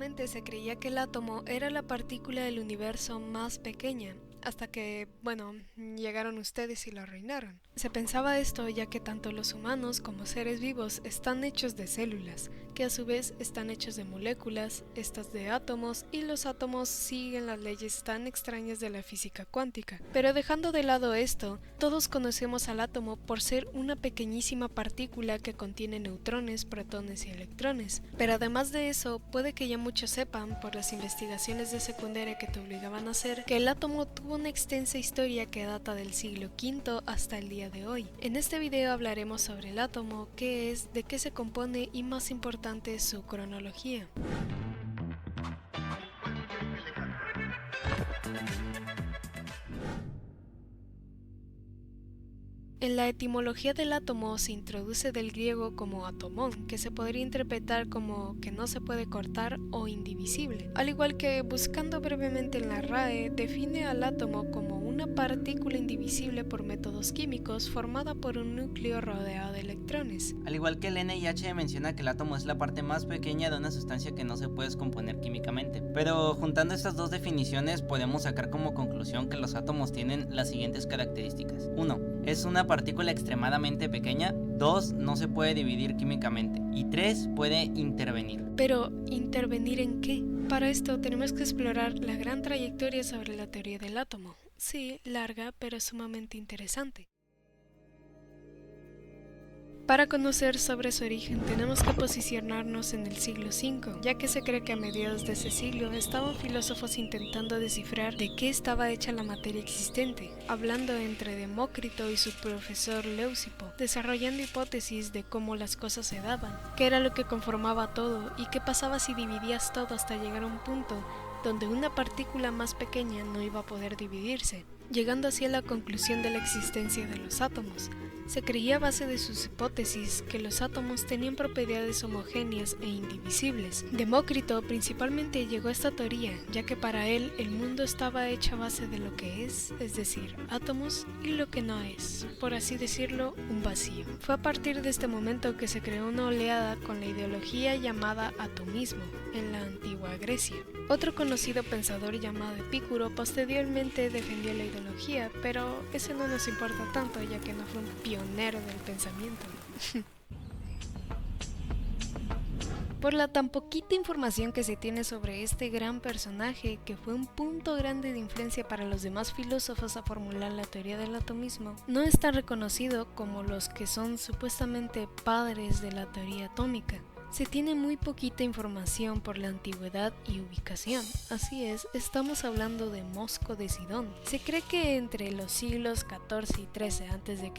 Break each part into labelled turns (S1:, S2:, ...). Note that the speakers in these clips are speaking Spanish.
S1: Antiguamente se creía que el átomo era la partícula del universo más pequeña, hasta que, llegaron ustedes y lo arruinaron. Se pensaba esto ya que tanto los humanos como seres vivos están hechos de células, que a su vez están hechos de moléculas, estas de átomos, y los átomos siguen las leyes tan extrañas de la física cuántica. Pero dejando de lado esto, todos conocemos al átomo por ser una pequeñísima partícula que contiene neutrones, protones y electrones. Pero además de eso, puede que ya muchos sepan, por las investigaciones de secundaria que te obligaban a hacer, que el átomo tuvo una extensa historia que data del siglo V hasta el día de hoy. En este video hablaremos sobre el átomo, qué es, de qué se compone y, más importante, su cronología. En la etimología del átomo se introduce del griego como atomón, que se podría interpretar como que no se puede cortar o indivisible. Al igual que, buscando brevemente en la RAE, define al átomo como una partícula indivisible por métodos químicos formada por un núcleo rodeado de electrones.
S2: Al igual que el NIH menciona que el átomo es la parte más pequeña de una sustancia que no se puede descomponer químicamente. Pero juntando estas dos definiciones podemos sacar como conclusión que los átomos tienen las siguientes características. 1. Es una partícula extremadamente pequeña. 2. No se puede dividir químicamente. Y 3. Puede intervenir.
S1: Pero, ¿intervenir en qué? Para esto tenemos que explorar la gran trayectoria sobre la teoría del átomo. Sí, larga, pero sumamente interesante. Para conocer sobre su origen tenemos que posicionarnos en el siglo V, ya que se cree que a mediados de ese siglo estaban filósofos intentando descifrar de qué estaba hecha la materia existente, hablando entre Demócrito y su profesor Leucipo, desarrollando hipótesis de cómo las cosas se daban, qué era lo que conformaba todo y qué pasaba si dividías todo hasta llegar a un punto donde una partícula más pequeña no iba a poder dividirse, llegando así a la conclusión de la existencia de los átomos. Se creía a base de sus hipótesis que los átomos tenían propiedades homogéneas e indivisibles. Demócrito principalmente llegó a esta teoría, ya que para él el mundo estaba hecho a base de lo que es decir, átomos, y lo que no es, por así decirlo, un vacío. Fue a partir de este momento que se creó una oleada con la ideología llamada atomismo en la antigua Grecia. Otro conocido pensador llamado Epicuro posteriormente defendió la ideología, pero ese no nos importa tanto ya que no fue un pionero del pensamiento. Por la tan poquita información que se tiene sobre este gran personaje, que fue un punto grande de influencia para los demás filósofos a formular la teoría del atomismo, no es tan reconocido como los que son supuestamente padres de la teoría atómica. Se tiene muy poquita información por la antigüedad y ubicación. Así es, estamos hablando de Mosco de Sidón. Se cree que entre los siglos XIV y XIII a.C.,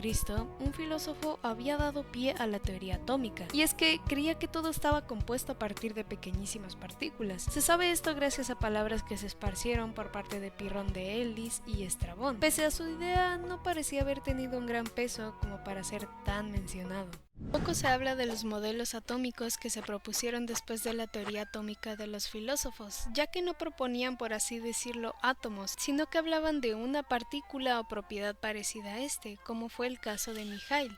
S1: un filósofo había dado pie a la teoría atómica, y es que creía que todo estaba compuesto a partir de pequeñísimas partículas. Se sabe esto gracias a palabras que se esparcieron por parte de Pirrón de Elis y Estrabón. Pese a su idea, no parecía haber tenido un gran peso como para ser tan mencionado. Poco se habla de los modelos atómicos que se propusieron después de la teoría atómica de los filósofos, ya que no proponían, por así decirlo, átomos, sino que hablaban de una partícula o propiedad parecida a este, como fue el caso de Mijail.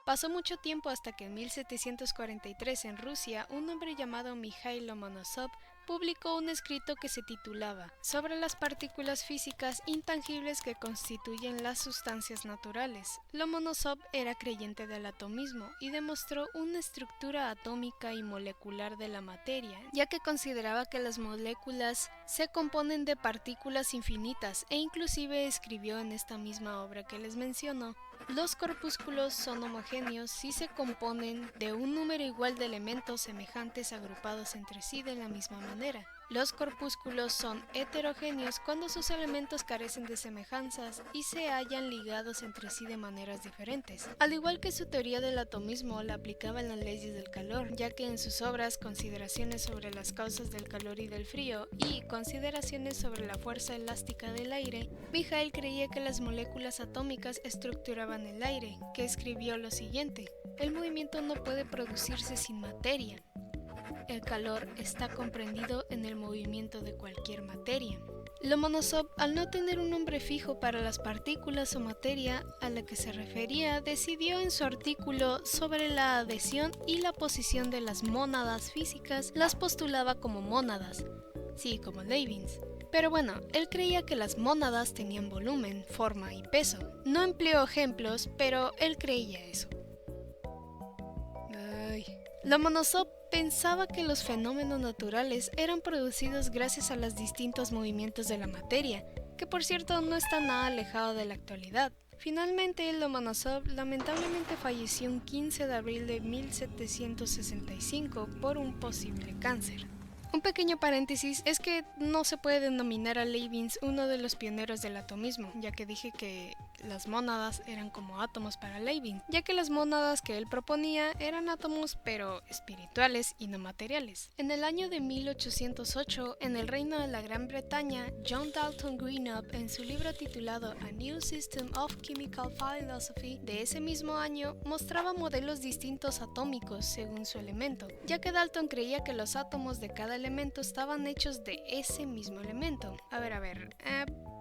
S1: Pasó mucho tiempo hasta que en 1743 en Rusia un hombre llamado Mikhail Lomonosov publicó un escrito que se titulaba Sobre las partículas físicas intangibles que constituyen las sustancias naturales. Lomonosov era creyente del atomismo y demostró una estructura atómica y molecular de la materia, ya que consideraba que las moléculas se componen de partículas infinitas, e inclusive escribió en esta misma obra que les menciono: los corpúsculos son homogéneos si se componen de un número igual de elementos semejantes agrupados entre sí de la misma manera. Los corpúsculos son heterogéneos cuando sus elementos carecen de semejanzas y se hallan ligados entre sí de maneras diferentes. Al igual que su teoría del atomismo, la aplicaba en las leyes del calor, ya que en sus obras Consideraciones sobre las causas del calor y del frío y Consideraciones sobre la fuerza elástica del aire, Mijail creía que las moléculas atómicas estructuraban el aire, que escribió lo siguiente: el movimiento no puede producirse sin materia. El calor está comprendido en el movimiento de cualquier materia. Lomonosov, al no tener un nombre fijo para las partículas o materia a la que se refería, decidió en su artículo sobre la adhesión y la posición de las mónadas físicas, las postulaba como mónadas, sí, como Leibniz. Pero bueno, él creía que las mónadas tenían volumen, forma y peso. No empleó ejemplos, pero él creía eso. Lomonosov pensaba que los fenómenos naturales eran producidos gracias a los distintos movimientos de la materia, que por cierto no está nada alejado de la actualidad. Finalmente, Lomonosov lamentablemente falleció un 15 de abril de 1765 por un posible cáncer. Un pequeño paréntesis es que no se puede denominar a Leibniz uno de los pioneros del atomismo, ya que dije que las mónadas eran como átomos para Leibniz, ya que las mónadas que él proponía eran átomos pero espirituales y no materiales. En el año de 1808, en el Reino de la Gran Bretaña, John Dalton Greenup, en su libro titulado A New System of Chemical Philosophy, de ese mismo año, mostraba modelos distintos atómicos según su elemento, ya que Dalton creía que los átomos de cada elemento estaban hechos de ese mismo elemento.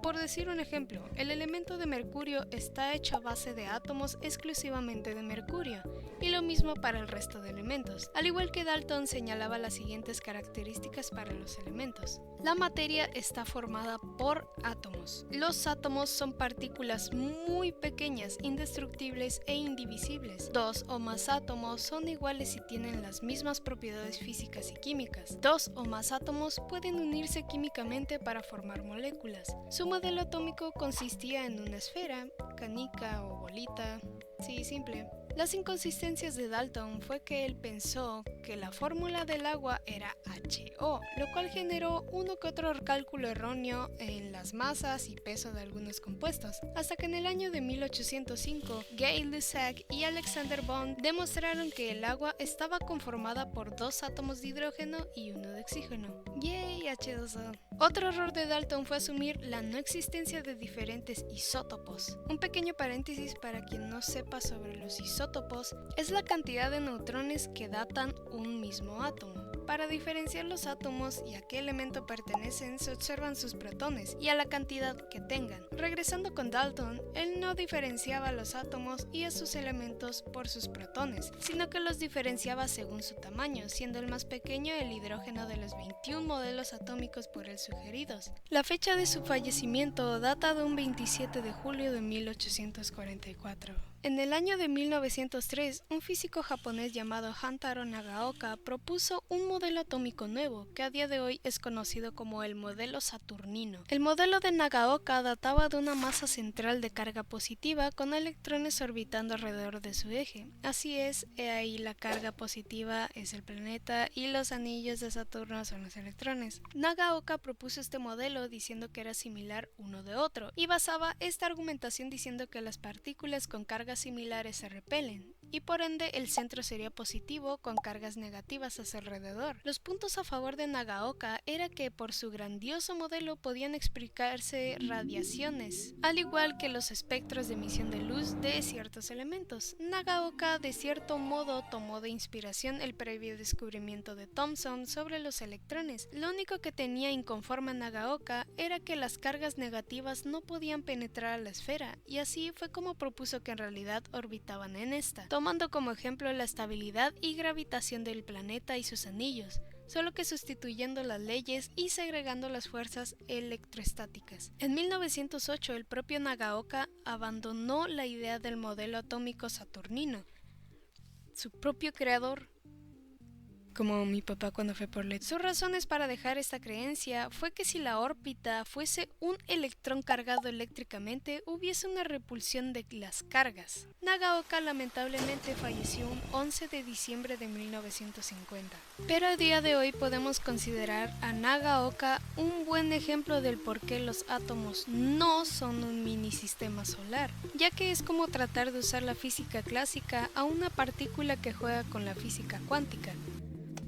S1: Por decir un ejemplo, el elemento de mercurio está hecho a base de átomos exclusivamente de mercurio, y lo mismo para el resto de elementos, al igual que Dalton señalaba las siguientes características para los elementos. La materia está formada por átomos. Los átomos son partículas muy pequeñas, indestructibles e indivisibles. Dos o más átomos son iguales y tienen las mismas propiedades físicas y químicas. Dos o más átomos pueden unirse químicamente para formar moléculas. Su modelo atómico consistía en una esfera, canica o bolita. Sí, simple. Las inconsistencias de Dalton fue que él pensó que la fórmula del agua era HO, lo cual generó uno que otro cálculo erróneo en las masas y peso de algunos compuestos, hasta que en el año de 1805, Gay-Lussac y Alexander Bond demostraron que el agua estaba conformada por dos átomos de hidrógeno y uno de oxígeno. ¡Yay, H2O! Otro error de Dalton fue asumir la no existencia de diferentes isótopos. Un pequeño paréntesis para quien no sepa sobre los isótopos es la cantidad de neutrones que datan un mismo átomo. Para diferenciar los átomos y a qué elemento pertenecen se observan sus protones y a la cantidad que tengan. Regresando con Dalton, él no diferenciaba los átomos y a sus elementos por sus protones, sino que los diferenciaba según su tamaño, siendo el más pequeño el hidrógeno de los 21 modelos atómicos por él sugeridos. La fecha de su fallecimiento data de un 27 de julio de 1844. En el año de 1903, un físico japonés llamado Hantaro Nagaoka propuso un modelo atómico nuevo, que a día de hoy es conocido como el modelo saturnino. El modelo de Nagaoka databa de una masa central de carga positiva con electrones orbitando alrededor de su eje. Así es, ahí la carga positiva es el planeta y los anillos de Saturno son los electrones. Nagaoka propuso este modelo diciendo que era similar uno de otro, y basaba esta argumentación diciendo que las partículas con cargas similares se repelen, y por ende el centro sería positivo con cargas negativas a su alrededor. Los puntos a favor de Nagaoka era que por su grandioso modelo podían explicarse radiaciones, al igual que los espectros de emisión de luz de ciertos elementos. Nagaoka de cierto modo tomó de inspiración el previo descubrimiento de Thomson sobre los electrones. Lo único que tenía inconforme a Nagaoka era que las cargas negativas no podían penetrar a la esfera, y así fue como propuso que en realidad orbitaban en esta, tomando como ejemplo la estabilidad y gravitación del planeta y sus anillos, solo que sustituyendo las leyes y segregando las fuerzas electroestáticas. En 1908 el propio Nagaoka abandonó la idea del modelo atómico saturnino. Su propio creador, como mi papá cuando fue por LED. Sus razones para dejar esta creencia fue que si la órbita fuese un electrón cargado eléctricamente, hubiese una repulsión de las cargas. Nagaoka lamentablemente falleció un 11 de diciembre de 1950. Pero a día de hoy podemos considerar a Nagaoka un buen ejemplo del por qué los átomos no son un mini sistema solar, ya que es como tratar de usar la física clásica a una partícula que juega con la física cuántica.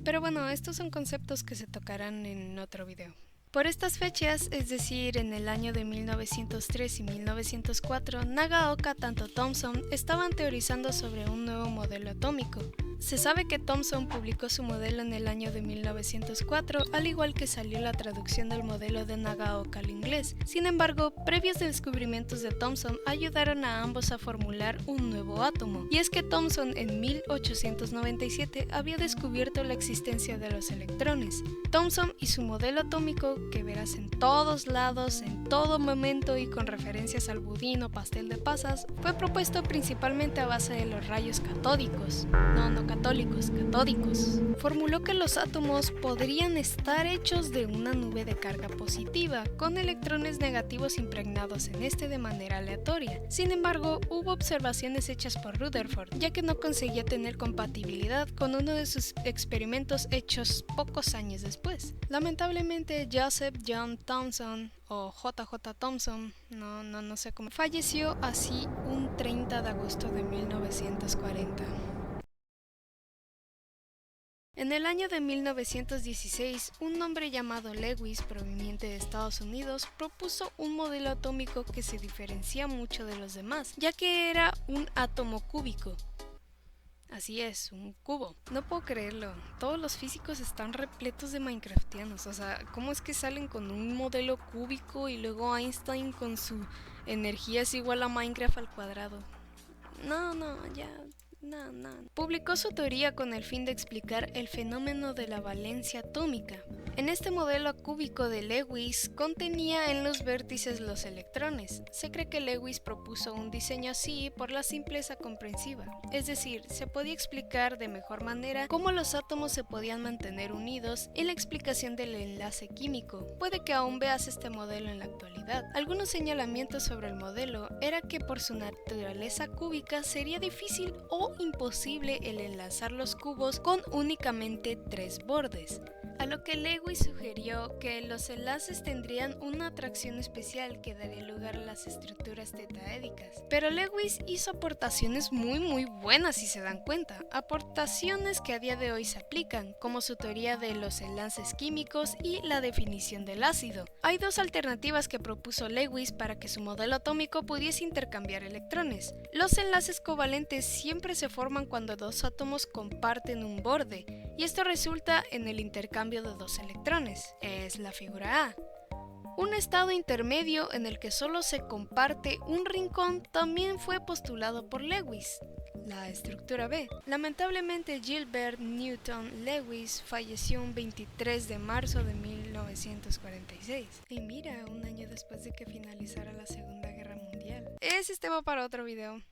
S1: Pero bueno, estos son conceptos que se tocarán en otro video. Por estas fechas, es decir, en el año de 1903 y 1904, Nagaoka tanto Thomson estaban teorizando sobre un nuevo modelo atómico. Se sabe que Thomson publicó su modelo en el año de 1904, al igual que salió la traducción del modelo de Nagaoka al inglés. Sin embargo, previos descubrimientos de Thomson ayudaron a ambos a formular un nuevo átomo. Y es que Thomson en 1897 había descubierto la existencia de los electrones. Thomson y su modelo atómico, que verás en todos lados, en todo momento y con referencias al budín o pastel de pasas, fue propuesto principalmente a base de los rayos catódicos. No católicos, catódicos. Formuló que los átomos podrían estar hechos de una nube de carga positiva, con electrones negativos impregnados en este de manera aleatoria. Sin embargo, hubo observaciones hechas por Rutherford, ya que no conseguía tener compatibilidad con uno de sus experimentos hechos pocos años después. Lamentablemente, Joseph John Thomson, o JJ Thomson, no sé cómo, falleció así un 30 de agosto de 1940. En el año de 1916, un hombre llamado Lewis, proveniente de Estados Unidos, propuso un modelo atómico que se diferencia mucho de los demás, ya que era un átomo cúbico. Así es, un cubo. No puedo creerlo, todos los físicos están repletos de minecraftianos, o sea, ¿cómo es que salen con un modelo cúbico y luego Einstein con su energía es igual a Minecraft al cuadrado? Ya... No. Publicó su teoría con el fin de explicar el fenómeno de la valencia atómica. En este modelo cúbico de Lewis contenía en los vértices los electrones. Se cree que Lewis propuso un diseño así por la simpleza comprensiva, es decir, se podía explicar de mejor manera cómo los átomos se podían mantener unidos en la explicación del enlace químico. Puede que aún veas este modelo en la actualidad. Algunos señalamientos sobre el modelo era que por su naturaleza cúbica sería difícil o imposible el enlazar los cubos con únicamente 3 bordes, a lo que Lewis sugirió que los enlaces tendrían una atracción especial que daría lugar a las estructuras tetraédricas. Pero Lewis hizo aportaciones muy buenas si se dan cuenta, aportaciones que a día de hoy se aplican, como su teoría de los enlaces químicos y la definición del ácido. Hay dos alternativas que propuso Lewis para que su modelo atómico pudiese intercambiar electrones. Los enlaces covalentes siempre se forman cuando dos átomos comparten un borde, y esto resulta en el intercambio de dos electrones. Es la figura A. Un estado intermedio en el que solo se comparte un rincón también fue postulado por Lewis, la estructura B. Lamentablemente, Gilbert Newton Lewis falleció un 23 de marzo de 1946. Y mira, un año después de que finalizara la Segunda Guerra Mundial. Ese es tema para otro video.